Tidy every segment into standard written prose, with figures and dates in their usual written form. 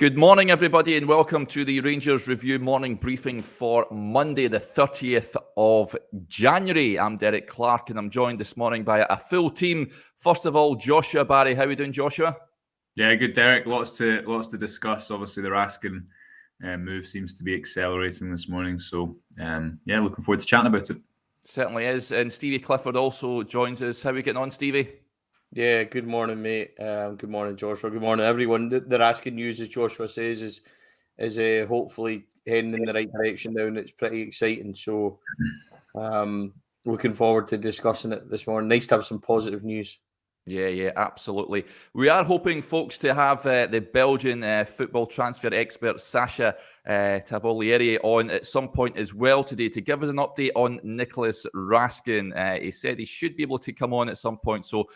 Good morning, everybody, and welcome to the Rangers Review morning briefing for Monday, the 30th of January. I'm Derek Clark, and I'm joined this morning by a full team. First of all, Joshua Barrie. How are we doing, Joshua? Yeah, good, Derek. Lots to discuss. Obviously, the Raskin move seems to be accelerating this morning. So, looking forward to chatting about it. Certainly is. And Stevie Clifford also joins us. How are we getting on, Stevie? Yeah, good morning, mate. Good morning, Joshua. Good morning, everyone. The Raskin news, as Joshua says, is hopefully heading in the right direction now, and it's pretty exciting. So, looking forward to discussing it this morning. Nice to have some positive news. Yeah, absolutely. We are hoping, folks, to have the Belgian football transfer expert, Sacha Tavolieri, on at some point as well today to give us an update on Nicolas Raskin. He said he should be able to come on at some point, so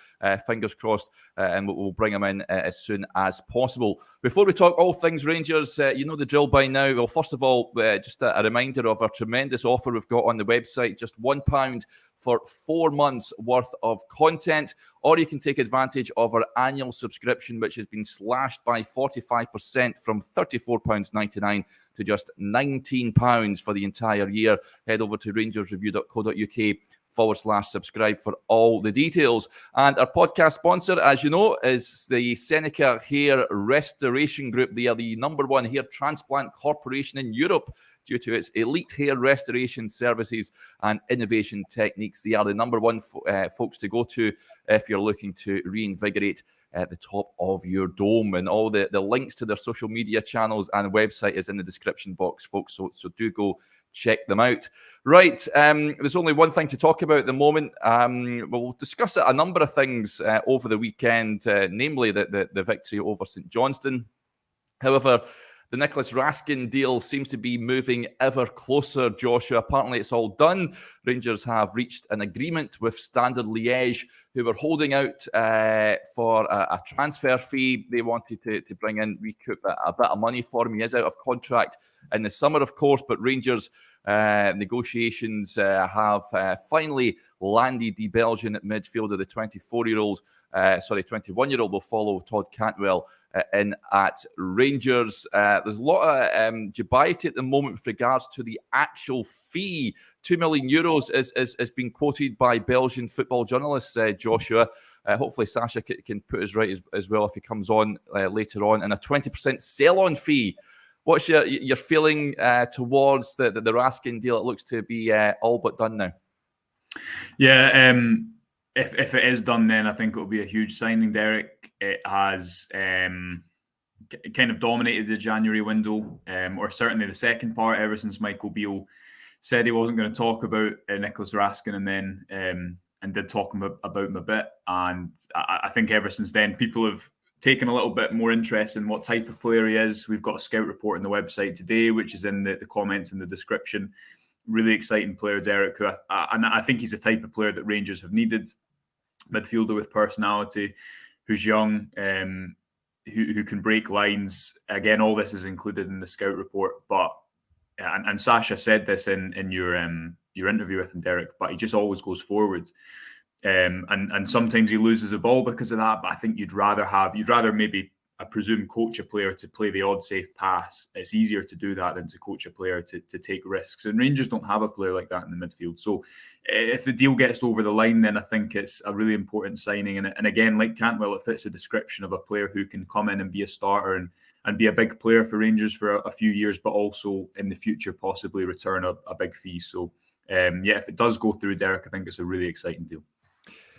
fingers crossed, and we'll bring him in as soon as possible. Before we talk all things Rangers, you know the drill by now. Well, first of all, just a reminder of our tremendous offer we've got on the website, just £1 for 4 months worth of content, or you can take advantage of our annual subscription, which has been slashed by 45% from £34.99 to just £19 for the entire year. Head over to rangersreview.co.uk/subscribe for all the details. And our podcast sponsor, as you know, is the Seneca Hair Restoration Group. They are the #1 hair transplant corporation in Europe due to its elite hair restoration services and innovation techniques. They are the #1 folks to go to if you're looking to reinvigorate at the top of your dome. And all the links to their social media channels and website is in the description box, folks. So do go check them out. Right, there's only one thing to talk about at the moment. We'll discuss a number of things over the weekend, namely the victory over St Johnstone. However, the Nicolas Raskin deal seems to be moving ever closer, Joshua. Apparently, it's all done. Rangers have reached an agreement with Standard Liège, who were holding out for a transfer fee. They wanted to bring in, recoup a bit of money for him. He is out of contract in the summer, of course, but Rangers negotiations have finally landed the Belgian midfielder, the 21-year-old will follow Todd Cantwell in at Rangers. There's a lot of dubiety at the moment with regards to the actual fee. €2 million is being quoted by Belgian football journalists, Joshua. Hopefully Sacha can put us right as well if he comes on later on. And a 20% sell-on fee. What's your feeling towards the Raskin deal? It looks to be all but done now. Yeah, if it is done, then I think it will be a huge signing, Derek. It has kind of dominated the January window, or certainly the second part, ever since Michael Beale said he wasn't going to talk about Nicolas Raskin, and then and did talk about him a bit. And I think ever since then, people have taken a little bit more interest in what type of player he is. We've got a scout report on the website today, which is in the comments in the description. Really exciting player, Derek, and I think he's the type of player that Rangers have needed. Midfielder with personality, who's young, who can break lines. Again, all this is included in the scout report. But and Sacha said this in your interview with him, Derek. But he just always goes forwards, and sometimes he loses the ball because of that. But I think you'd rather maybe, I presume, coach a player to play the odd safe pass. It's easier to do that than to coach a player to take risks. And Rangers don't have a player like that in the midfield. So if the deal gets over the line, then I think it's a really important signing. And again, like Cantwell, it fits the description of a player who can come in and be a starter and be a big player for Rangers for a few years, but also in the future possibly return a big fee. So if it does go through, Derek, I think it's a really exciting deal.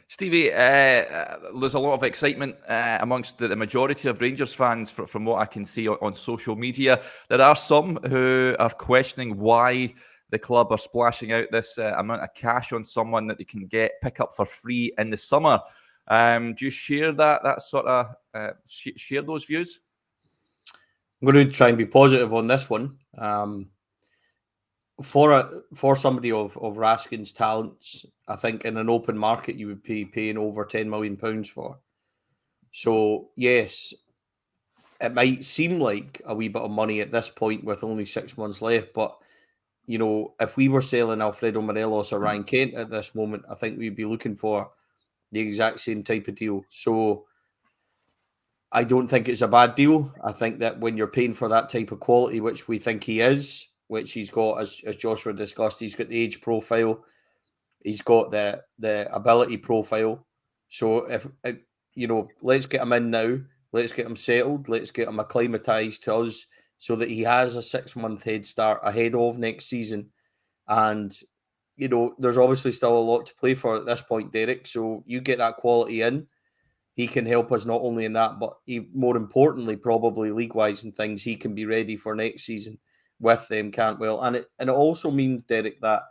Stevie, there's a lot of excitement amongst the majority of Rangers fans from what I can see on social media. There are some who are questioning why the club are splashing out this amount of cash on someone that they can pick up for free in the summer. Do you share that sort of share those views? I'm going to try and be positive on this one. For somebody of Raskin's talents, I think in an open market you would be paying over £10 million for. So yes, it might seem like a wee bit of money at this point with only 6 months left, but you know, if we were selling Alfredo Morelos or Ryan Kent at this moment, I think we'd be looking for the exact same type of deal. So I don't think it's a bad deal. I think that when you're paying for that type of quality, which we think he is, which he's got, as Joshua discussed, he's got the age profile, he's got the ability profile. So if let's get him in now. Let's get him settled. Let's get him acclimatized to us so that he has a 6-month head start ahead of next season. And, there's obviously still a lot to play for at this point, Derek. So you get that quality in. He can help us not only in that, but more importantly, probably league-wise and things, he can be ready for next season with them, Cantwell. And it also means, Derek, that,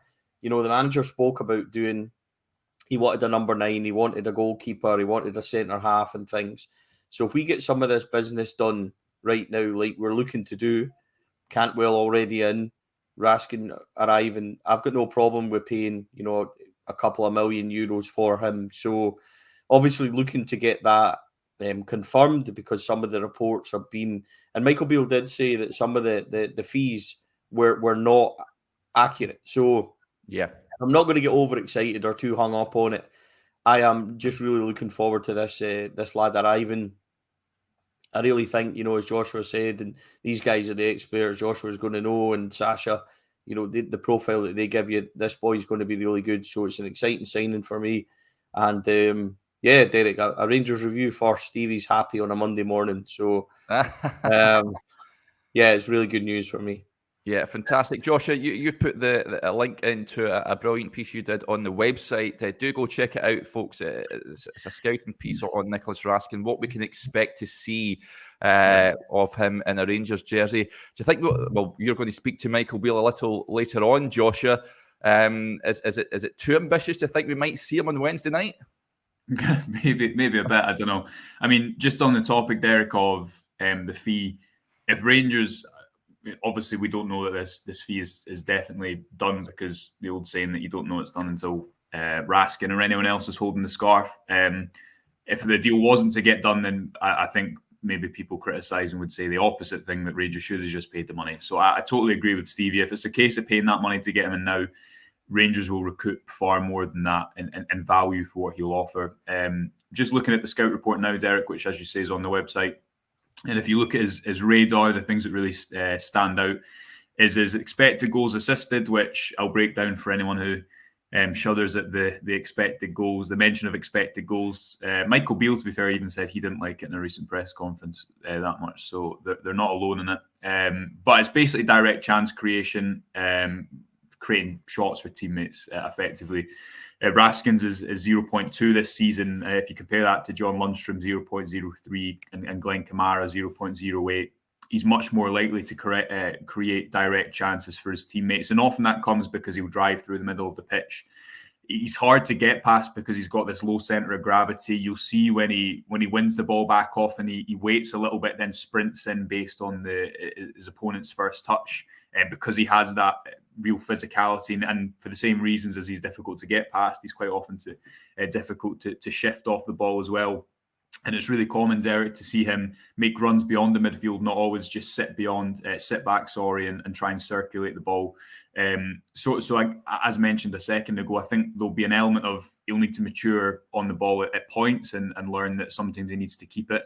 the manager spoke about he wanted a number 9, he wanted a goalkeeper, he wanted a centre-half and things. So if we get some of this business done right now, like we're looking to do, Cantwell already in, Raskin arriving, I've got no problem with paying, a couple of million euros for him. So obviously looking to get that confirmed, because some of the reports have been, and Michael Beale did say that some of the fees were not accurate. So yeah, I'm not going to get overexcited or too hung up on it. I am just really looking forward to this lad arriving. I really think, as Joshua said, and these guys are the experts, Joshua's going to know, and Sasha, the profile that they give you, this boy's going to be really good. So it's an exciting signing for me. And Derek, a Rangers review for Stevie's happy on a Monday morning. So it's really good news for me. Yeah, fantastic. Joshua, you've put a link into a brilliant piece you did on the website. Do go check it out, folks. It's a scouting piece on Nicolas Raskin, what we can expect to see of him in a Rangers jersey. Do you think, well, you're going to speak to Michael Beale a little later on, Joshua. Is it too ambitious to think we might see him on Wednesday night? maybe a bit. I don't know. I mean, just on the topic, Derek, of the fee, if Rangers... Obviously, we don't know that this fee is definitely done, because the old saying that you don't know it's done until Raskin or anyone else is holding the scarf. If the deal wasn't to get done, then I think maybe people criticising would say the opposite thing, that Rangers should have just paid the money. So I totally agree with Stevie. If it's a case of paying that money to get him in now, Rangers will recoup far more than that in value for what he'll offer. Just looking at the scout report now, Derek, which, as you say, is on the website. And if you look at his radar, the things that really stand out is his expected goals assisted, which I'll break down for anyone who shudders at the expected goals, the mention of expected goals. Michael Beale, to be fair, even said he didn't like it in a recent press conference that much, so they're not alone in it. But it's basically direct chance creation, creating shots for teammates effectively. Raskin's is 0.2 this season. If you compare that to John Lundstrom's 0.03 and Glenn Kamara 0.08, he's much more likely to create direct chances for his teammates. And often that comes because he'll drive through the middle of the pitch. He's hard to get past because he's got this low centre of gravity. You'll see when he wins the ball back off and he waits a little bit, then sprints in based on his opponent's first touch, because he has that real physicality, and for the same reasons as he's difficult to get past, he's quite often difficult to shift off the ball as well. And it's really common, Derek, to see him make runs beyond the midfield, not always just sit back, and try and circulate the ball. So as mentioned a second ago, I think there'll be an element of he'll need to mature on the ball at points and learn that sometimes he needs to keep it.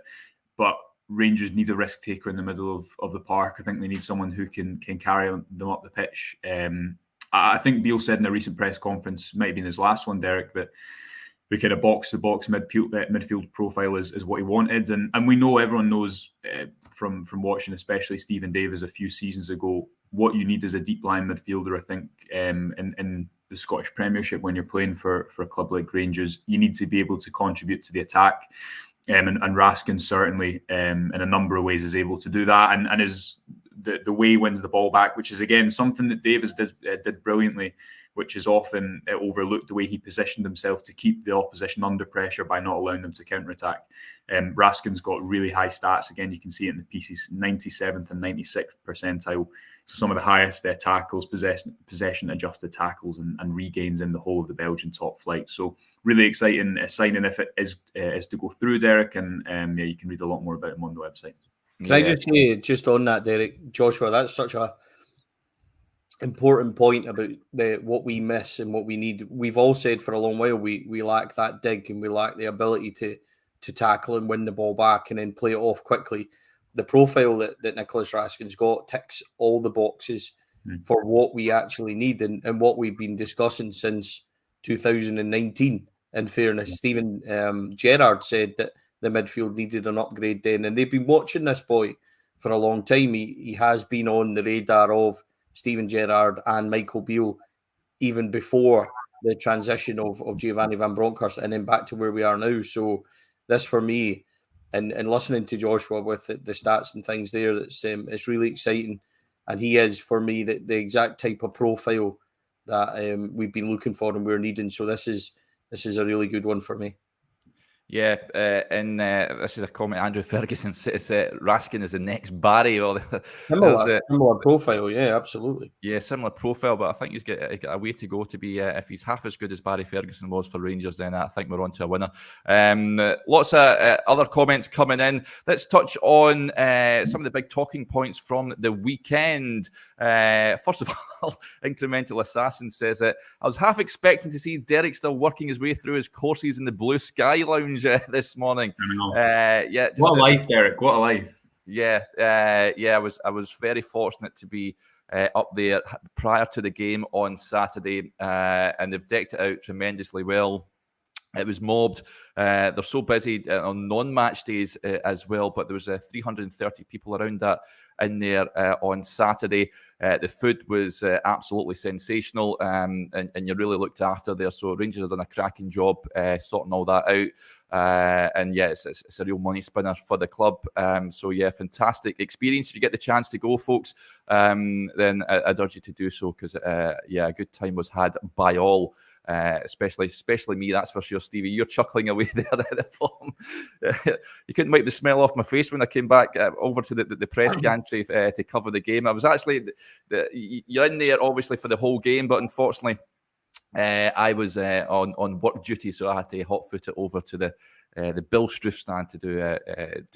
But Rangers need a risk taker in the middle of the park. I think they need someone who can carry them up the pitch. I think Beale said in a recent press conference, might have been his last one, Derek, that the kind of box-to-box midfield profile is what he wanted. And we know, everyone knows from watching especially Stephen Davis a few seasons ago, what you need is a deep line midfielder. I think in the Scottish Premiership, when you're playing for a club like Rangers, you need to be able to contribute to the attack. And Raskin certainly, in a number of ways, is able to do that, and is the way he wins the ball back, which is again something that Davis did brilliantly, which is often overlooked, the way he positioned himself to keep the opposition under pressure by not allowing them to counter-attack. Raskin's got really high stats. Again, you can see it in the pieces, 97th and 96th percentile. So some of the highest tackles, possession-adjusted tackles and regains in the whole of the Belgian top flight. So really exciting signing if it is to go through, Derek. And you can read a lot more about him on the website. Can I just say, just on that, Derek, Joshua, that's such a important point about what we miss and what we need. We've all said for a long while we lack that dig and we lack the ability to tackle and win the ball back and then play it off quickly. The profile that Nicolas Raskin's got ticks all the boxes for what we actually need and what we've been discussing since 2019. In fairness, Steven Gerrard said that the midfield needed an upgrade then, and they've been watching this boy for a long time. He has been on the radar of Steven Gerrard and Michael Beale even before the transition of Giovanni Van Bronckhorst and then back to where we are now. So this for me, and listening to Joshua with the stats and things there, it's really exciting. And he is, for me, the exact type of profile that we've been looking for and we're needing. So this is a really good one for me. Yeah, and this is a comment Andrew Ferguson says, Raskin is the next Barrie. Well, similar profile, yeah, absolutely. Yeah, similar profile, but I think he's got a way to go to be, if he's half as good as Barrie Ferguson was for Rangers, then I think we're on to a winner. Lots of other comments coming in. Let's touch on some of the big talking points from the weekend. First of all, Incremental Assassin says, I was half expecting to see Derek still working his way through his courses in the Blue Sky Lounge this morning. Yeah, what a life, Derek! What a life. Yeah, I was very fortunate to be up there prior to the game on Saturday, and they've decked it out tremendously well. It was mobbed. They're so busy on non-match days as well, but there was 330 people around that in there on Saturday. The food was absolutely sensational, and you really looked after there. So Rangers have done a cracking job sorting all that out. And yeah, it's a real money spinner for the club. So yeah, fantastic experience. If you get the chance to go, folks, then I'd urge you to do so, because yeah, a good time was had by all. Especially me, that's for sure. Stevie, you're chuckling away there at the phone. You couldn't wipe the smell off my face when I came back over to the press gantry to cover the game. I was actually, you're in there obviously for the whole game, but unfortunately I was on work duty, so I had to hot foot it over to the Bill Struth stand to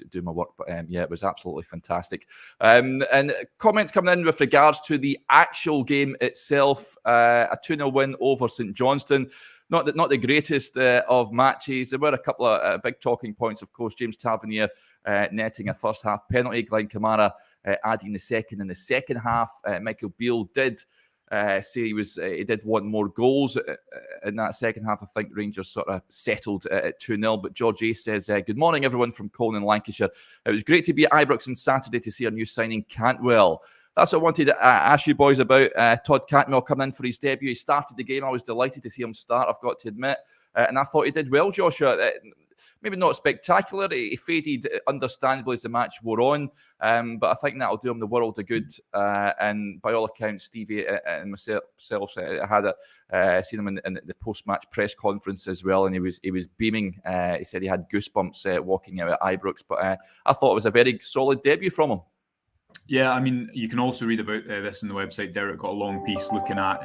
do my work. But yeah, it was absolutely fantastic. And comments coming in with regards to the actual game itself. A 2-0 win over St Johnstone. Not the greatest of matches. There were a couple of big talking points, of course. James Tavernier netting a first half penalty. Glenn Kamara adding the second in the second half. Michael Beale did say he did want more goals in that second half. I think Rangers sort of settled at 2-0. But George A says, good morning, everyone from Colin Lancashire. It was great to be at Ibrox on Saturday to see our new signing, Cantwell. That's what I wanted to ask you boys about. Todd Cantwell coming in for his debut. He started the game. I was delighted to see him start, I've got to admit. And I thought he did well, Joshua. Maybe not spectacular. He faded understandably as the match wore on. But I think that'll do him the world of good. And by all accounts, Stevie and myself had seen him in the post-match press conference as well. And he was beaming. He said he had goosebumps walking out at Ibrox. But I thought it was a very solid debut from him. Yeah, I mean, you can also read about this on the website. Derek got a long piece looking at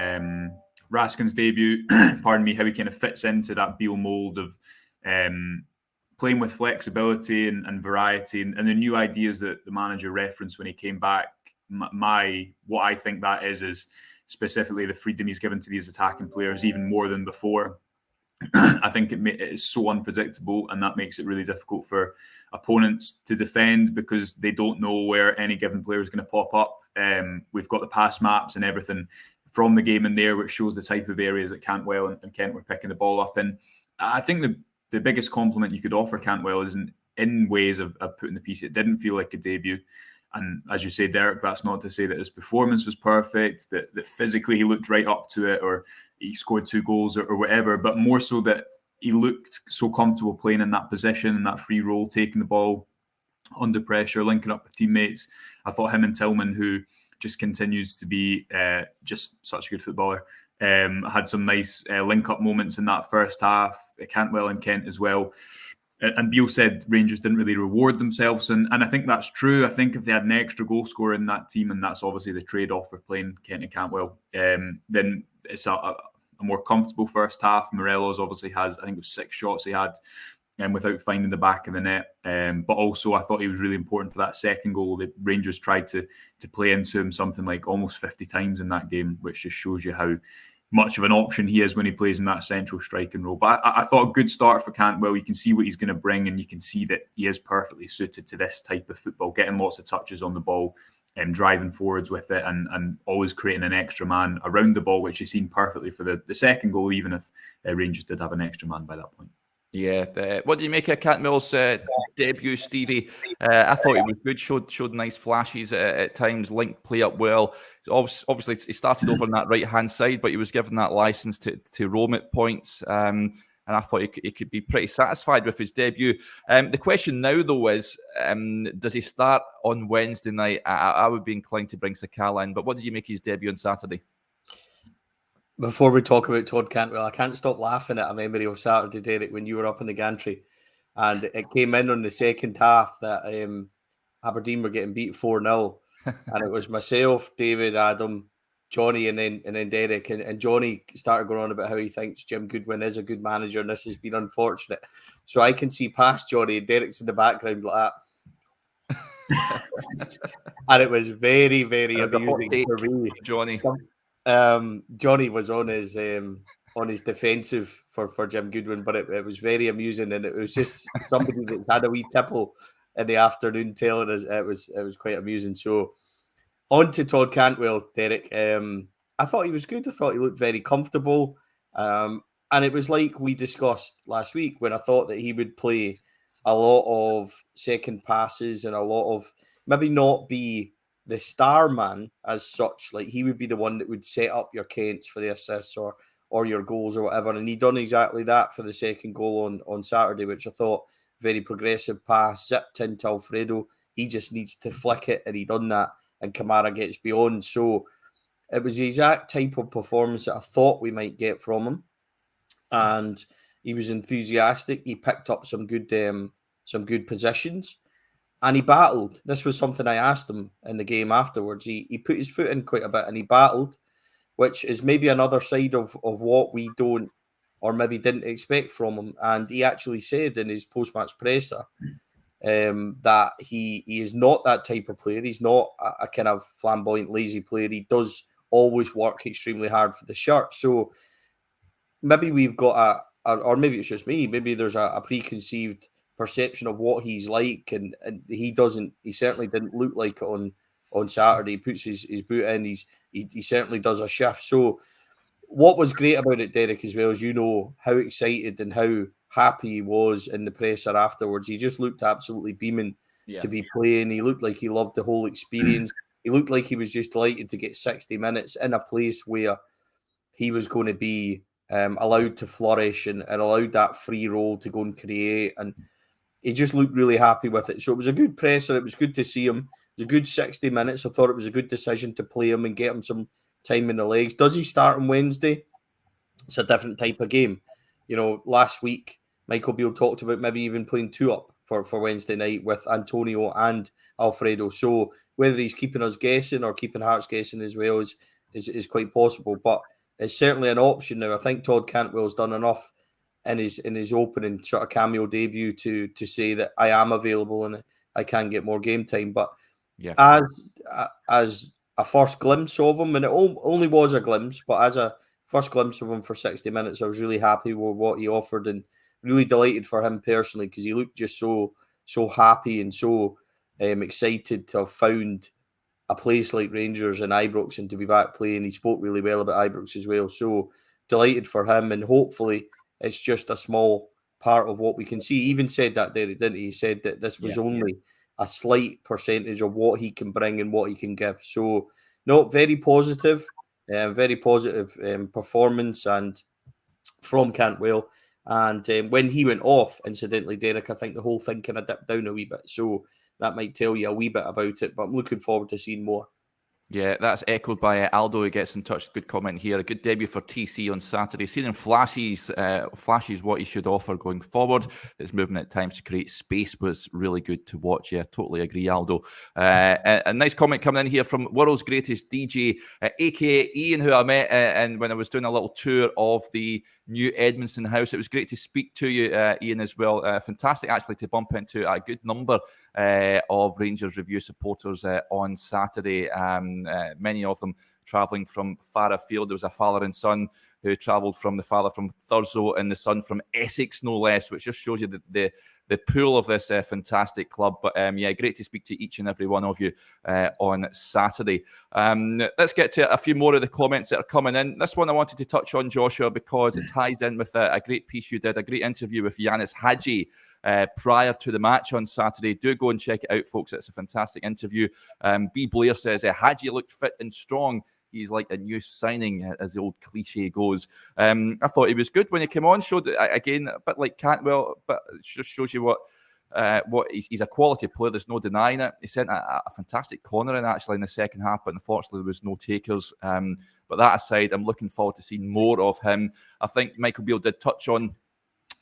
Raskin's debut, pardon me, how he kind of fits into that Beale mould of playing with flexibility and variety and the new ideas that the manager referenced when he came back. What I think that is specifically the freedom he's given to these attacking players, even more than before. I think it is so unpredictable, and that makes it really difficult for opponents to defend because they don't know where any given player is going to pop up. We've got the pass maps and everything from the game in there, which shows the type of areas that Cantwell and Kent were picking the ball up in. I think the biggest compliment you could offer Cantwell is in ways of putting the piece. It didn't feel like a debut. And as you say, Derek, that's not to say that his performance was perfect, that physically he looked right up to it, or he scored 2 goals or whatever, but more so that he looked so comfortable playing in that position, in that free role, taking the ball under pressure, linking up with teammates. I thought him and Tillman, who just continues to be just such a good footballer, had some nice link-up moments in that first half. Cantwell and Kent as well. And Beale said Rangers didn't really reward themselves, and I think that's true. I think if they had an extra goal scorer in that team, and that's obviously the trade-off for playing Kent and Cantwell, then it's a more comfortable first half. Morelos obviously has, I think it was 6 shots he had, without finding the back of the net. But also I thought he was really important for that second goal. The Rangers tried to play into him something like almost 50 times in that game, which just shows you how much of an option he is when he plays in that central striking role. But I thought a good start for Cantwell. You can see what he's going to bring, and you can see that he is perfectly suited to this type of football, getting lots of touches on the ball, driving forwards with it, and always creating an extra man around the ball, which he's seen perfectly for the second goal, even if Rangers did have an extra man by that point. Yeah. What do you make of Cantwell's debut, Stevie? I thought he was good, showed nice flashes at times, linked play up well. Obviously, he started over on that right-hand side, but he was given that license to roam at points. And I thought he could be pretty satisfied with his debut. The question now, though, is does he start on Wednesday night? I would be inclined to bring Sakala in, but what did you make of his debut on Saturday? Before we talk about Todd Cantwell, I can't stop laughing at a memory of Saturday, Derek, when you were up in the gantry. And it came in on the second half that Aberdeen were getting beat 4-0. And it was myself, David, Adam, Johnny, and then Derek. And Johnny started going on about how he thinks Jim Goodwin is a good manager and this has been unfortunate. So I can see past Johnny, and Derek's in the background like that. And it was very, very amusing for me. Johnny. Johnny was on his defensive for Jim Goodwin, but it was very amusing, and it was just somebody that's had a wee tipple in the afternoon telling us it was quite amusing. So on to Todd Cantwell, Derek. I thought he was good. I thought he looked very comfortable, and it was like we discussed last week when I thought that he would play a lot of second passes and a lot of maybe not be the star man as such. Like he would be the one that would set up your Kents for the assists or your goals or whatever. And he done exactly that for the second goal on Saturday, which I thought very progressive pass, zipped into Alfredo. He just needs to flick it, and he done that, and Kamara gets beyond. So it was the exact type of performance that I thought we might get from him. And he was enthusiastic. He picked up some good positions. And he battled. This was something I asked him in the game afterwards. He put his foot in quite a bit and he battled, which is maybe another side of what we don't or maybe didn't expect from him. And he actually said in his post-match presser that he is not that type of player. He's not a kind of flamboyant, lazy player. He does always work extremely hard for the shirt. So maybe we've got or maybe it's just me, maybe there's a preconceived perception of what he's like, and he certainly didn't look like it on Saturday. He puts his boot in, he certainly does a shift. So what was great about it, Derek, as well, as you know, how excited and how happy he was in the presser afterwards. He just looked absolutely beaming to be playing. He looked like he loved the whole experience. He looked like he was just delighted to get 60 minutes in a place where he was going to be allowed to flourish and allowed that free role to go and create, and he just looked really happy with it. So it was a good presser. It was good to see him. It was a good 60 minutes. I thought it was a good decision to play him and get him some time in the legs. Does he start on Wednesday? It's a different type of game. You know, last week, Michael Beale talked about maybe even playing two up for Wednesday night with Antonio and Alfredo. So whether he's keeping us guessing or keeping Hearts guessing as well is quite possible. But it's certainly an option now. I think Todd Cantwell's done enough in his opening sort of cameo debut to say that I am available and I can get more game time. But as a first glimpse of him, and it only was a glimpse, but as a first glimpse of him for 60 minutes, I was really happy with what he offered and really delighted for him personally, because he looked just so happy and so excited to have found a place like Rangers and Ibrox and to be back playing. He spoke really well about Ibrox as well. So delighted for him, and hopefully it's just a small part of what we can see. He even said that there, didn't he? He said that this was only a slight percentage of what he can bring and what he can give. So, no, very positive performance and from Cantwell. And when he went off, incidentally, Derek, I think the whole thing kind of dipped down a wee bit. So that might tell you a wee bit about it, but I'm looking forward to seeing more. Yeah, that's echoed by Aldo, who gets in touch. Good comment here. A good debut for TC on Saturday. Seeing flashes what he should offer going forward. His movement at times to create space was really good to watch. Yeah, totally agree, Aldo. A nice comment coming in here from World's Greatest DJ, aka Ian, who I met and when I was doing a little tour of the new Edmondson house. It was great to speak to you, Ian, as well. Fantastic, actually, to bump into a good number of Rangers Review supporters on Saturday. and many of them travelling from far afield. There was a father and son who travelled the father from Thurso and the son from Essex, no less, which just shows you the pool of this fantastic club. But yeah, great to speak to each and every one of you on Saturday. Let's get to a few more of the comments that are coming in. This one I wanted to touch on, Joshua, because it ties in with a great piece you did, a great interview with Yanis Hadji prior to the match on Saturday. Do go and check it out, folks. It's a fantastic interview. B. Blair says, Hadji looked fit and strong. He's like a new signing, as the old cliche goes. I thought he was good when he came on. Showed, again, a bit like Cantwell, but it just shows you what he's a quality player. There's no denying it. He sent a fantastic corner in, actually, in the second half, but unfortunately there was no takers. But that aside, I'm looking forward to seeing more of him. I think Michael Beale did touch on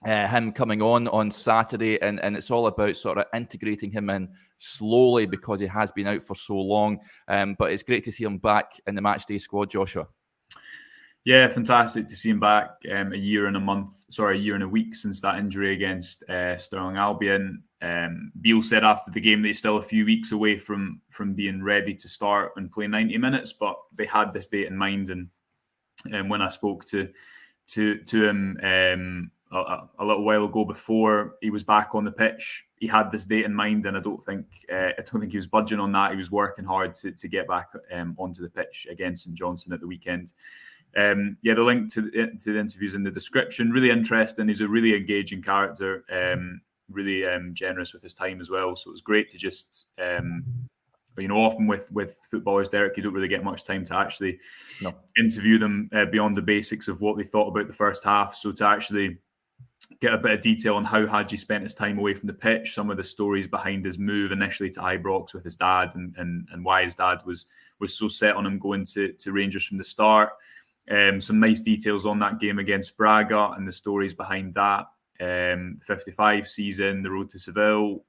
him coming on Saturday, and it's all about sort of integrating him in slowly because he has been out for so long. But it's great to see him back in the matchday squad, Joshua. Yeah, fantastic to see him back. A year and a week since that injury against Stirling Albion. Beale said after the game that he's still a few weeks away from being ready to start and play 90 minutes, but they had this date in mind. And when I spoke to him a little while ago before he was back on the pitch, he had this date in mind, and I don't think he was budging on that. He was working hard to get back onto the pitch against St Johnstone at the weekend. The link to the interviews in the description. Really interesting. He's a really engaging character, really generous with his time as well. So it was great to just, often with footballers, Derek, you don't really get much time to actually interview them beyond the basics of what they thought about the first half. So to actually get a bit of detail on how Hadji spent his time away from the pitch, some of the stories behind his move initially to Ibrox with his dad, and why his dad was so set on him going to Rangers from the start. Some nice details on that game against Braga and the stories behind that. 55 season, the road to Seville.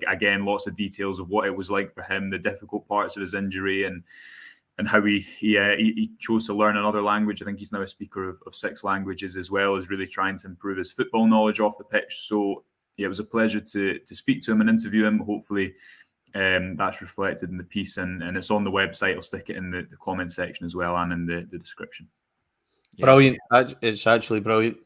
Again, lots of details of what it was like for him, the difficult parts of his injury, and how he chose to learn another language. I think he's now a speaker of 6 languages, as well as really trying to improve his football knowledge off the pitch. So yeah, it was a pleasure to speak to him and interview him. Hopefully that's reflected in the piece, and it's on the website. I'll stick it in the comment section as well, and in the description. Brilliant. It's actually brilliant.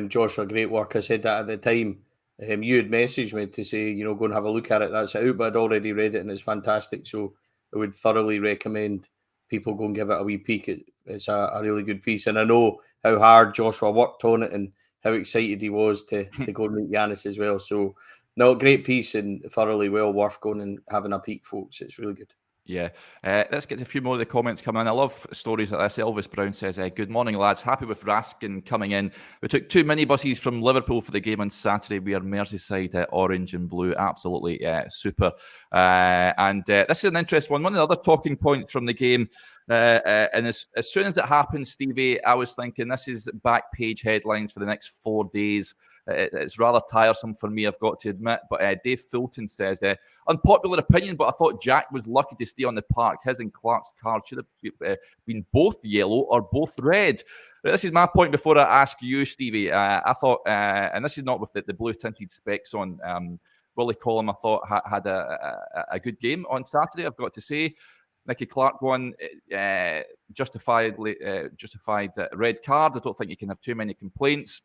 Joshua, great work. I said that at the time. You had messaged me to say, go and have a look at it. That's out, but I'd already read it and it's fantastic. So I would thoroughly recommend people go and give it a wee peek. It's a really good piece. And I know how hard Joshua worked on it and how excited he was to go and meet Yanis as well. So, no, great piece and thoroughly well worth going and having a peek, folks. It's really good. Yeah, let's get a few more of the comments coming in. I love stories like this. Elvis Brown says, good morning, lads. Happy with Raskin coming in. We took 2 minibuses from Liverpool for the game on Saturday. We are Merseyside orange and blue. Absolutely super. And this is an interesting one. One of the other talking points from the game, and as soon as it happened, Stevie, I was thinking this is back page headlines for the next 4 days. It's rather tiresome for me, I've got to admit. But Dave Fulton says, unpopular opinion, but I thought Jack was lucky to stay on the park. His and Clark's card should have been both yellow or both red. This is my point before I ask you, Stevie. I thought, and this is not with the blue-tinted specs on, Willie Collum, I thought, had a good game on Saturday, I've got to say. Nicky Clark won justified red card. I don't think you can have too many complaints.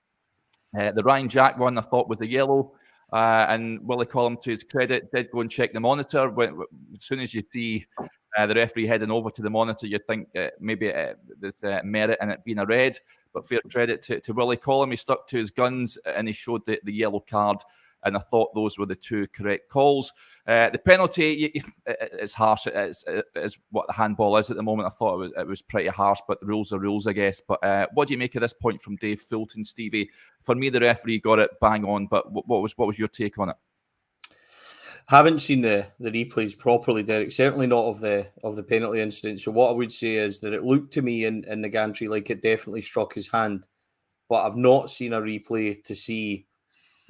The Ryan Jack one I thought was the yellow, and Willie Collum, to his credit, did go and check the monitor. As soon as you see the referee heading over to the monitor, you think maybe there's merit in it being a red. But fair credit to Willie Collum, he stuck to his guns and he showed the yellow card. And I thought those were the 2 correct calls. The penalty, it's harsh. It's what the handball is at the moment. I thought it was pretty harsh, but the rules are rules, I guess. But what do you make of this point from Dave Fulton, Stevie? For me, the referee got it bang on. But what was your take on it? Haven't seen the replays properly, Derek. Certainly not of the penalty incident. So what I would say is that it looked to me in the gantry like it definitely struck his hand, but I've not seen a replay to see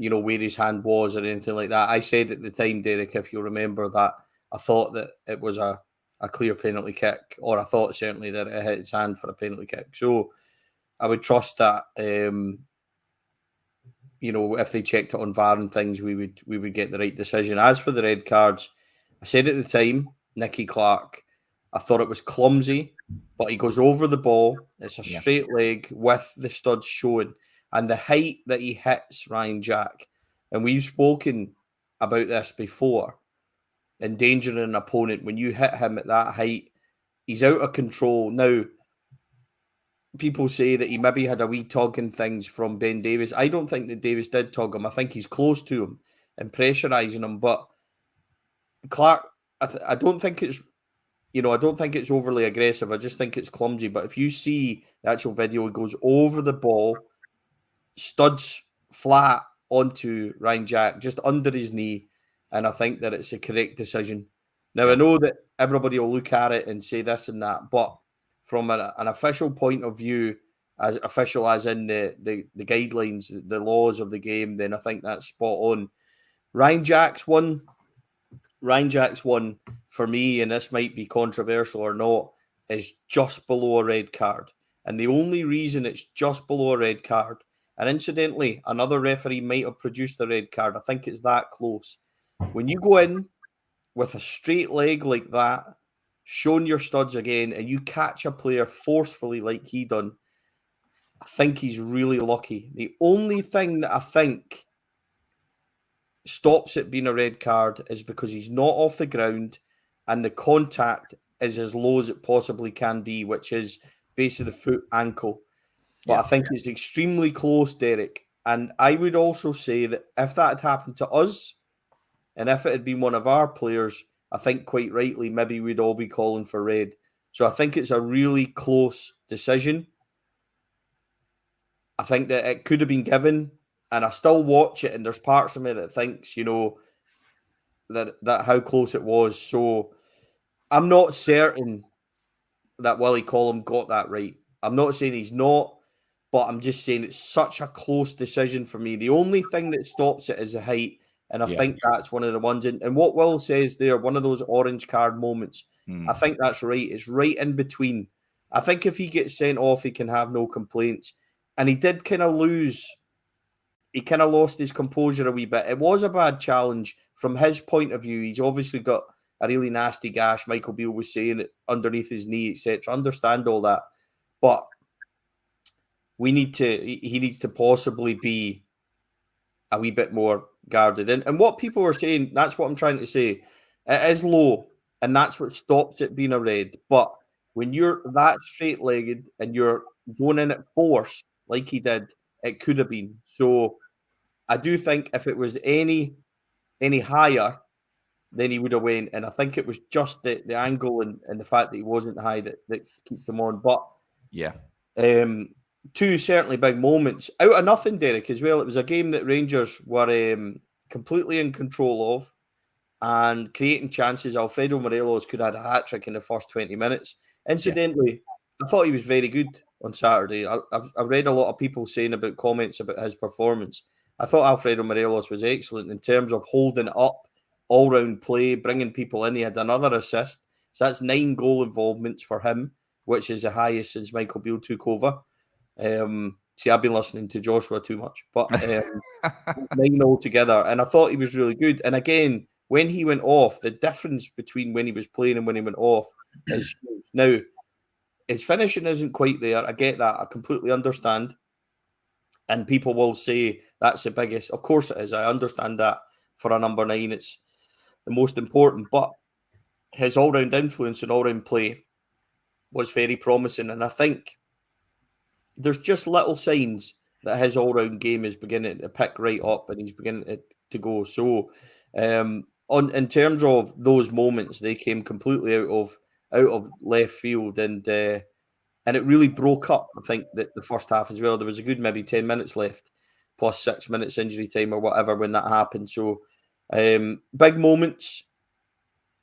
where his hand was or anything like that. I said at the time, Derek, if you remember, that I thought that it was a clear penalty kick, or I thought certainly that it hit his hand for a penalty kick. So I would trust that, if they checked it on VAR and things, we would get the right decision. As for the red cards, I said at the time, Nicky Clark, I thought it was clumsy, but he goes over the ball. It's a straight leg with the studs showing, and the height that he hits Ryan Jack. And we've spoken about this before. Endangering an opponent when you hit him at that height, he's out of control. Now, people say that he maybe had a wee tug and things from Ben Davies. I don't think that Davies did tug him. I think he's close to him and pressurising him. But Clark, I don't think it's, I don't think it's overly aggressive. I just think it's clumsy. But if you see the actual video, he goes over the ball, studs flat onto Ryan Jack, just under his knee. And I think that it's a correct decision. Now, I know that everybody will look at it and say this and that, but from an official point of view, as official as in the guidelines, the laws of the game, then I think that's spot on. Ryan Jack's one for me, and this might be controversial or not, is just below a red card. And the only reason it's just below a red card, and incidentally, another referee might have produced a red card. I think it's that close. When you go in with a straight leg like that, showing your studs again, and you catch a player forcefully like he done, I think he's really lucky. The only thing that I think stops it being a red card is because he's not off the ground and the contact is as low as it possibly can be, which is base of the foot, ankle. But I think it's extremely close, Derek. And I would also say that if that had happened to us, and if it had been one of our players, I think quite rightly, maybe we'd all be calling for red. So I think it's a really close decision. I think that it could have been given, and I still watch it, and there's parts of me that thinks, that how close it was. So I'm not certain that Willie Collum got that right. I'm not saying he's not, but I'm just saying it's such a close decision for me. The only thing that stops it is the height. And I think that's one of the ones. And what Will says there, one of those orange card moments, I think that's right. It's right in between. I think if he gets sent off, he can have no complaints. And he did kind of lose. He kind of lost his composure a wee bit. It was a bad challenge from his point of view. He's obviously got a really nasty gash. Michael Beale was saying it underneath his knee, etc. Understand all that. But he needs to possibly be a wee bit more guarded. And what people are saying, that's what I'm trying to say. It is low, and that's what stops it being a red. But when you're that straight-legged and you're going in at force, like he did, it could have been. So I do think if it was any higher, then he would have went. And I think it was just the angle and the fact that he wasn't high that keeps him on. But two certainly big moments. Out of nothing, Derek, as well. It was a game that Rangers were completely in control of and creating chances. Alfredo Morelos could have had a hat-trick in the first 20 minutes. Incidentally, I thought he was very good on Saturday. I've read a lot of people saying about comments about his performance. I thought Alfredo Morelos was excellent in terms of holding up, all-round play, bringing people in. He had another assist. So that's 9 goal involvements for him, which is the highest since Michael Beale took over. See, I've been listening to Joshua too much, but 9 altogether, and I thought he was really good. And again, when he went off, the difference between when he was playing and when he went off is huge. Now, his finishing isn't quite there. I get that. I completely understand. And people will say that's the biggest. Of course it is. I understand that for a number 9, it's the most important. But his all-round influence and all-round play was very promising, and I think there's just little signs that his all-round game is beginning to pick right up and he's beginning to go. So in terms of those moments, they came completely out of left field and it really broke up, I think, that the first half as well. There was a good maybe 10 minutes left, plus 6 minutes injury time or whatever when that happened. So big moments.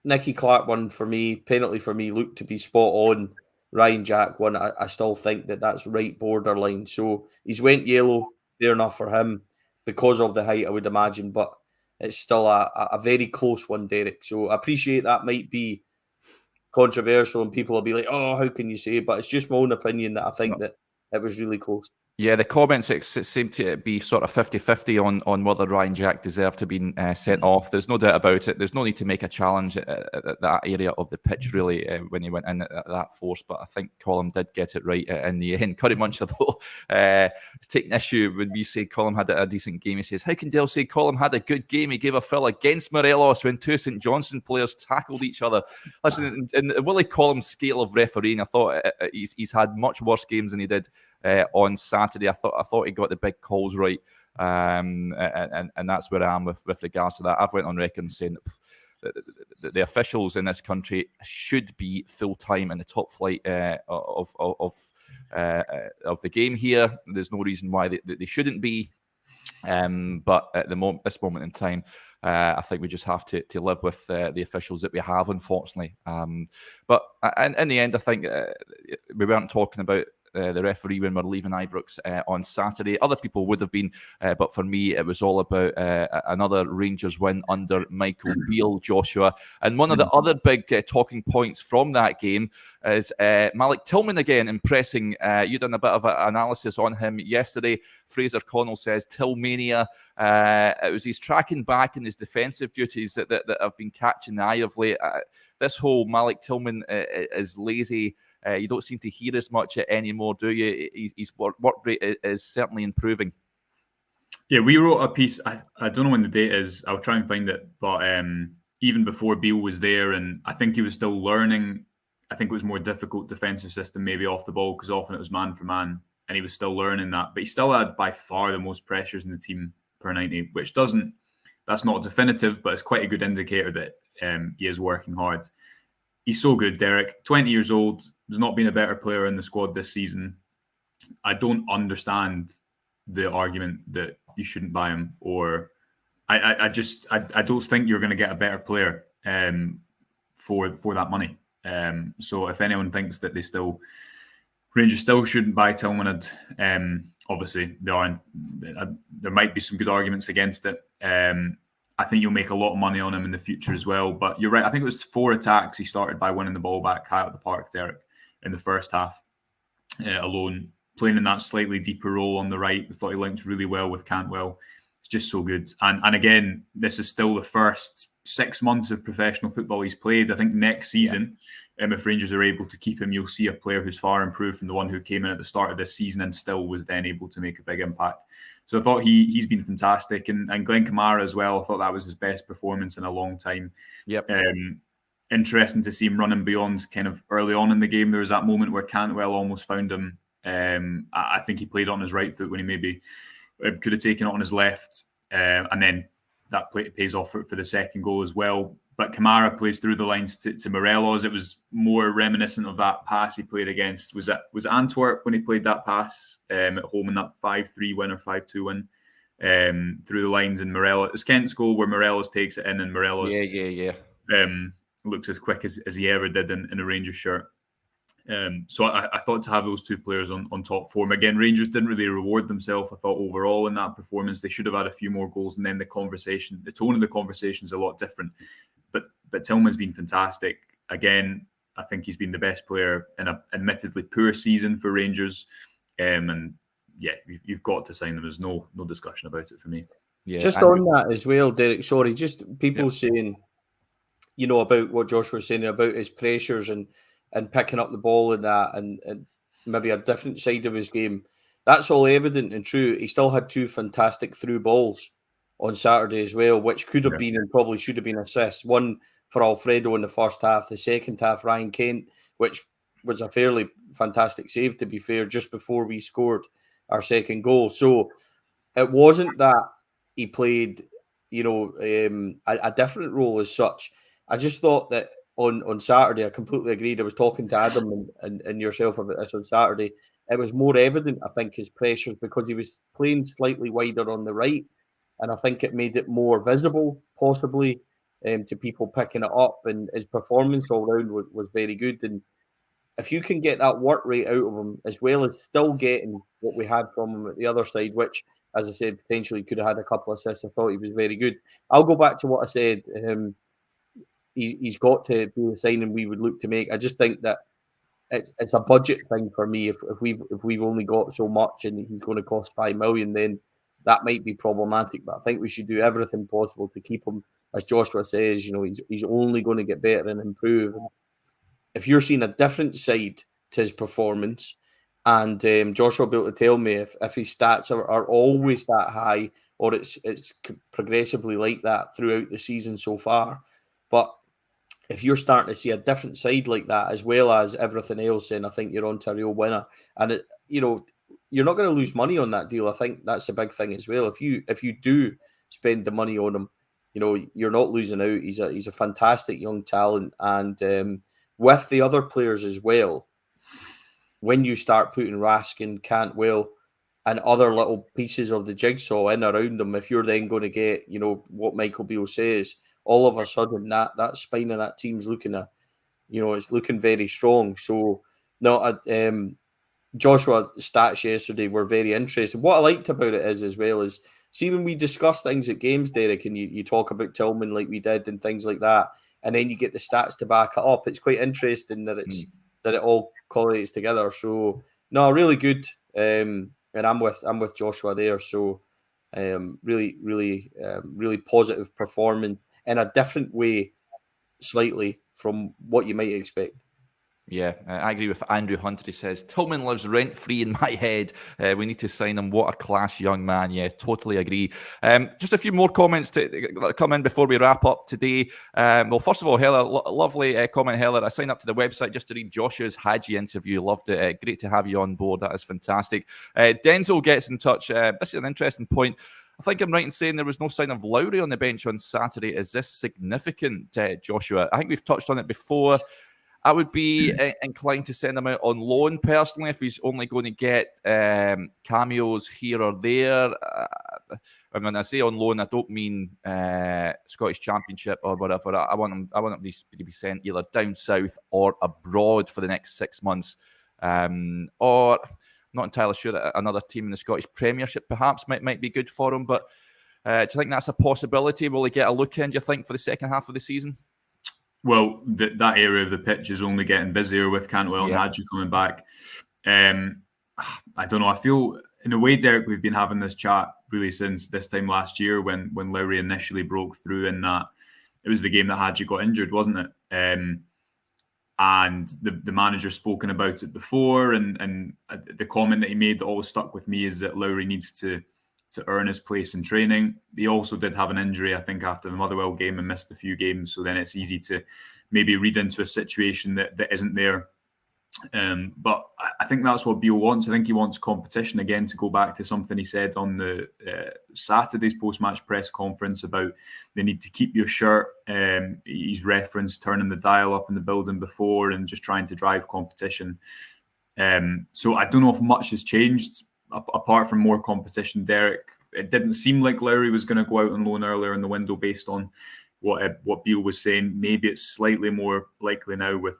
Nicky Clark one for me, penalty for me, looked to be spot on. Ryan Jack one, I still think that's right borderline. So he's went yellow, fair enough for him because of the height, I would imagine, but it's still a very close one, Derek. So I appreciate that might be controversial and people will be like, oh, how can you say it? But it's just my own opinion that I think that it was really close. Yeah, the comments seem to be sort of 50-50 on whether Ryan Jack deserved to be sent off. There's no doubt about it. There's no need to make a challenge at that area of the pitch, really, when he went in at that force. But I think Colin did get it right in the end. Curry Muncher, though, is taking issue when we say Colin had a decent game. He says, how can Dale say Colin had a good game? He gave a foul against Morelos when two St Johnstone players tackled each other. Listen, in Willie Collins' scale of refereeing, I thought he's had much worse games than he did on Saturday. I thought he got the big calls right, and that's where I am with regards to that. I've went on record saying the officials in this country should be full time in the top flight of the game here. There's no reason why they shouldn't be, but at this moment in time, I think we just have to live with the officials that we have, unfortunately. But in the end, I think we weren't talking about the referee when we're leaving Ibrox on Saturday. Other people would have been, but for me, it was all about another Rangers win under Michael Beale, Joshua. And one of the other big talking points from that game is Malik Tillman again impressing. You done a bit of an analysis on him yesterday. Fraser Connell says Tillmania. It was his tracking back and his defensive duties that have been catching the eye of late. This whole Malik Tillman is lazy. You don't seem to hear as much anymore, do you? His work rate is certainly improving. Yeah, we wrote a piece. I don't know when the date is. I'll try and find it. But even before Beale was there, and I think he was still learning. I think it was more difficult defensive system maybe off the ball because often it was man for man, and he was still learning that. But he still had by far the most pressures in the team per 90, which doesn't. That's not definitive, but it's quite a good indicator that he is working hard. He's so good, Derek. 20 years old. There's not been a better player in the squad this season. I don't understand the argument that you shouldn't buy him, or I don't think you're going to get a better player for that money. So if anyone thinks that Rangers still shouldn't buy Tillman, obviously there might be some good arguments against it. I think you'll make a lot of money on him in the future as well. But you're right. I think it was 4 attacks he started by winning the ball back high at the park, Derek, in the first half alone, playing in that slightly deeper role on the right. I thought he linked really well with Cantwell. It's just so good. And again, this is still the first 6 months of professional football he's played. I think next season, if Rangers are able to keep him, you'll see a player who's far improved from the one who came in at the start of this season and still was then able to make a big impact. So I thought he's been fantastic. And Glenn Kamara as well, I thought that was his best performance in a long time. Yep. Interesting to see him running beyond kind of early on in the game. There was that moment where Cantwell almost found him. I think he played on his right foot when he maybe could have taken it on his left. And then that pays off for the second goal as well. But Kamara plays through the lines to Morelos. It was more reminiscent of that pass he played against. Was Antwerp when he played that pass at home in that 5-3 win or 5-2 win through the lines in Morelos. It's Kent's goal where Morelos takes it in and Morelos looks as quick as he ever did in a Rangers shirt. So I thought to have those two players on top form. Again, Rangers didn't really reward themselves, I thought, overall in that performance. They should have had a few more goals, and then the tone of the conversation is a lot different. But Tillman's been fantastic. Again, I think he's been the best player in an admittedly poor season for Rangers. And yeah, you've got to sign him. There's no discussion about it for me. Yeah, just on that as well, Derek, sorry, just people saying, about what Josh was saying about his pressures and picking up the ball and that and maybe a different side of his game. That's all evident and true. He still had 2 fantastic through balls on Saturday as well, which could have been and probably should have been assists. One for Alfredo in the first half, the second half, Ryan Kent, which was a fairly fantastic save, to be fair, just before we scored our second goal. So it wasn't that he played, a different role as such. I just thought that on Saturday, I completely agreed. I was talking to Adam and yourself about this on Saturday. It was more evident, I think, his pressures because he was playing slightly wider on the right. And I think it made it more visible, possibly, to people picking it up. And his performance all round was very good. And if you can get that work rate out of him, as well as still getting what we had from him at the other side, which, as I said, potentially could have had a couple of assists, I thought he was very good. I'll go back to what I said. He's got to be the signing we would look to make. I just think that it's a budget thing for me. If we've only got so much and he's going to cost $5 million, then that might be problematic. But I think we should do everything possible to keep him. As Joshua says, he's only going to get better and improve. And if you're seeing a different side to his performance, and Joshua will be able to tell me if his stats are always that high or it's progressively like that throughout the season so far. But if you're starting to see a different side like that, as well as everything else, then I think you're on to a real winner. And you're not going to lose money on that deal. I think that's a big thing as well. If you do spend the money on him, you're not losing out. He's a fantastic young talent, and with the other players as well. When you start putting Raskin, Cantwell, and other little pieces of the jigsaw in around them, if you're then going to get, what Michael Beale says, all of a sudden that spine of that team's looking it's looking very strong. So Joshua stats yesterday were very interesting. What I liked about it is, as well, is see when we discuss things at games, Derek, and you talk about Tillman like we did and things like that, and then you get the stats to back it up. It's quite interesting that that it all correlates together. So no, really good. And I'm with Joshua there. So really positive performance in a different way, slightly from what you might expect. Yeah, I agree with Andrew Hunter. He says, Tillman lives rent-free in my head. We need to sign him. What a class young man. Yeah, totally agree. Just a few more comments to come in before we wrap up today. Well, first of all, Heller, lovely comment, Heller. I signed up to the website just to read Joshua's Hadji interview. Loved it. Great to have you on board. That is fantastic. Denzel gets in touch. This is an interesting point. I think I'm right in saying there was no sign of Lowry on the bench on Saturday. Is this significant, Joshua? I think we've touched on it before. I would be inclined to send him out on loan personally if he's only going to get cameos here or there. When I say on loan, I don't mean Scottish Championship or whatever. I want him to be sent either down south or abroad for the next 6 months. Or I'm not entirely sure that another team in the Scottish Premiership perhaps might be good for him. But do you think that's a possibility? Will he get a look in, do you think, for the second half of the season? Well, that area of the pitch is only getting busier with Cantwell and Hadji coming back. I don't know. I feel, in a way, Derek, we've been having this chat really since this time last year when Lowry initially broke through in that. It was the game that Hadji got injured, wasn't it? And the manager's spoken about it before, and the comment that he made that always stuck with me is that Lowry needs to earn his place in training. He also did have an injury, I think, after the Motherwell game and missed a few games. So then it's easy to maybe read into a situation that isn't there. But I think that's what Beale wants. I think he wants competition again, to go back to something he said on the Saturday's post-match press conference about the need to keep your shirt. He's referenced turning the dial up in the building before and just trying to drive competition. So I don't know if much has changed apart from more competition, Derek. It didn't seem like Lowry was going to go out on loan earlier in the window based on what Beale was saying. Maybe it's slightly more likely now with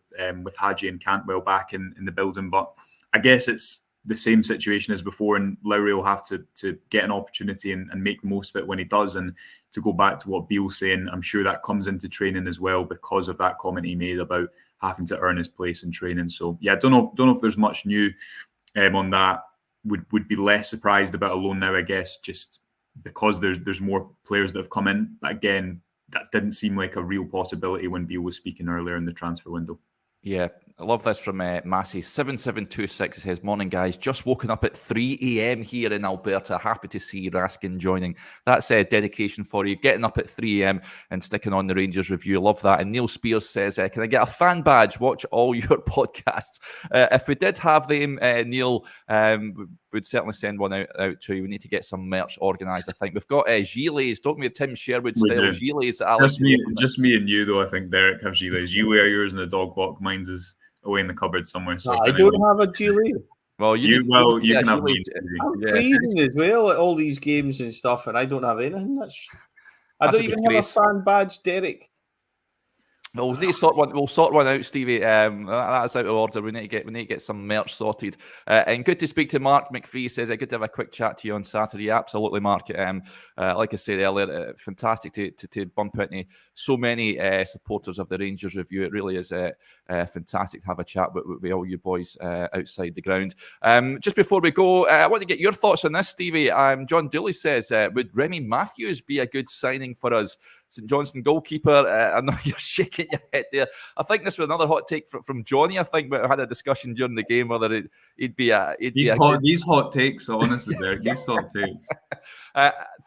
Hadji and Cantwell back in the building, but I guess it's the same situation as before, and Lowry will have to get an opportunity and make the most of it when he does. And to go back to what Beale's saying, I'm sure that comes into training as well because of that comment he made about having to earn his place in training. So yeah, I don't know if there's much new on that. Would be less surprised about a loan now, I guess, just because there's more players that have come in. But again, that didn't seem like a real possibility when Beale was speaking earlier in the transfer window. Yeah, I love this from Massey. 7726 says, morning guys, just woken up at 3 a.m. here in Alberta. Happy to see Raskin joining. That's a dedication for you, getting up at 3 a.m. and sticking on the Rangers review. Love that. And Neil Spears says, can I get a fan badge? Watch all your podcasts. If we did have them, Neil, we'd certainly send one out to you. We need to get some merch organised, I think. We've got gilets, don't we? Have Tim Sherwood style gilets. Just me and you, though, I think, Derek, have gilets. You wear yours in the dog walk. Mine's is away in the cupboard somewhere. So I don't have a gilet. Well, you can have mine. I'm freezing as well at all these games and stuff, and I don't have anything. I don't even have a fan badge, Derek. We'll need to sort one. We'll sort one out, Stevie. That's out of order. We need to get some merch sorted. And good to speak to Mark McPhee. Says good to have a quick chat to you on Saturday. Absolutely, Mark. Like I said earlier, fantastic to bump into so many supporters of the Rangers review. It really is fantastic to have a chat with all you boys outside the ground. Just before we go, I want to get your thoughts on this, Stevie. John Dooley says, would Remy Matthews be a good signing for us? St Johnstone goalkeeper. I know you're shaking your head there. I think this was another hot take from Johnny. I think we had a discussion during the game whether he'd be a. These hot takes, honestly, these hot takes.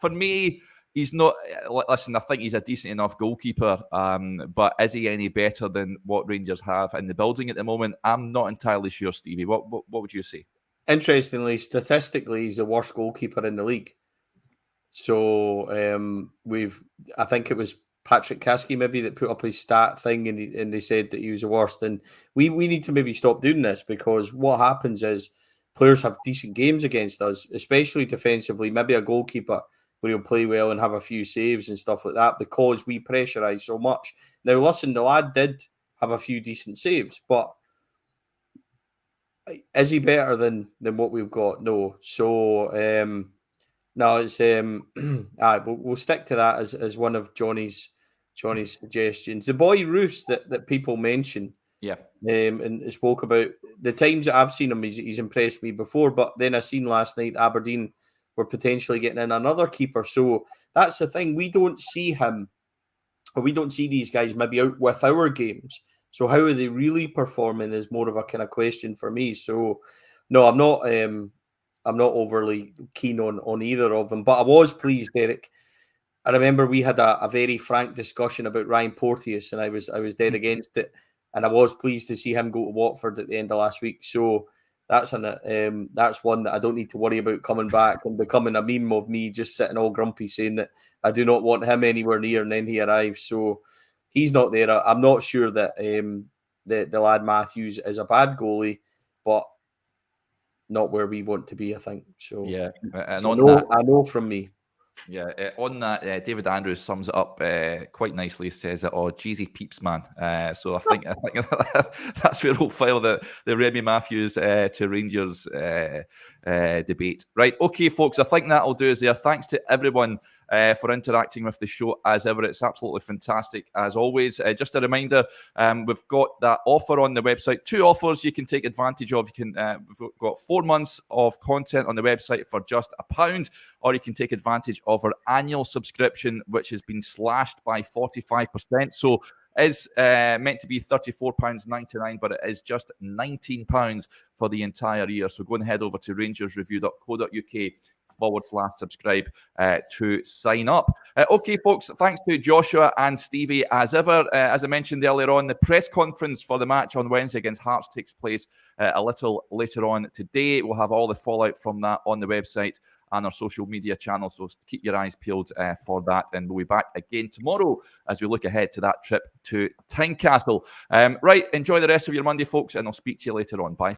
For me, he's not. Listen, I think he's a decent enough goalkeeper. But is he any better than what Rangers have in the building at the moment? I'm not entirely sure, Stevie. What would you say? Interestingly, statistically, he's the worst goalkeeper in the league. So I think it was Patrick Kasky maybe that put up his stat thing, and they said that he was the worst. And we need to maybe stop doing this, because what happens is players have decent games against us, especially defensively. Maybe a goalkeeper where he'll play well and have a few saves and stuff like that, because we pressurise so much. Now, listen, the lad did have a few decent saves, but is he better than what we've got? No. So. No, it's we'll stick to that as one of Johnny's suggestions. The boy Roos that people mention, and spoke about the times that I've seen him, he's impressed me before. But then I seen last night Aberdeen were potentially getting in another keeper. So that's the thing, we don't see him, or we don't see these guys maybe out with our games. So how are they really performing is more of a kind of question for me. So no, I'm not overly keen on either of them, but I was pleased, Derek. I remember we had a very frank discussion about Ryan Porteous, and I was dead against it, and I was pleased to see him go to Watford at the end of last week. So that's one that I don't need to worry about coming back and becoming a meme of me just sitting all grumpy saying that I do not want him anywhere near, and then he arrives. So he's not there. I'm not sure that the lad Matthews is a bad goalie, but not where we want to be, I think. So yeah, and so I know from me. Yeah, on that, David Andrews sums it up quite nicely. He says, "Oh, Jeezy peeps, man." So I think that's where we'll file the Remy Matthews to Rangers debate. Right, okay, folks. I think that'll do us there. Thanks to everyone for interacting with the show as ever. It's absolutely fantastic as always. Just a reminder, we've got that offer on the website. 2 offers you can take advantage of. We've got 4 months of content on the website for just £1, or you can take advantage of our annual subscription, which has been slashed by 45%. So is meant to be £34.99, but it is just £19 for the entire year. So go and head over to rangersreview.co.uk/subscribe to sign up. Okay, folks, thanks to Joshua and Stevie as ever. As I mentioned earlier on, the press conference for the match on Wednesday against Hearts takes place a little later on today. We'll have all the fallout from that on the website and our social media channels, so keep your eyes peeled for that. And we'll be back again tomorrow as we look ahead to that trip to Tynecastle. Right, enjoy the rest of your Monday, folks, and I'll speak to you later on. Bye.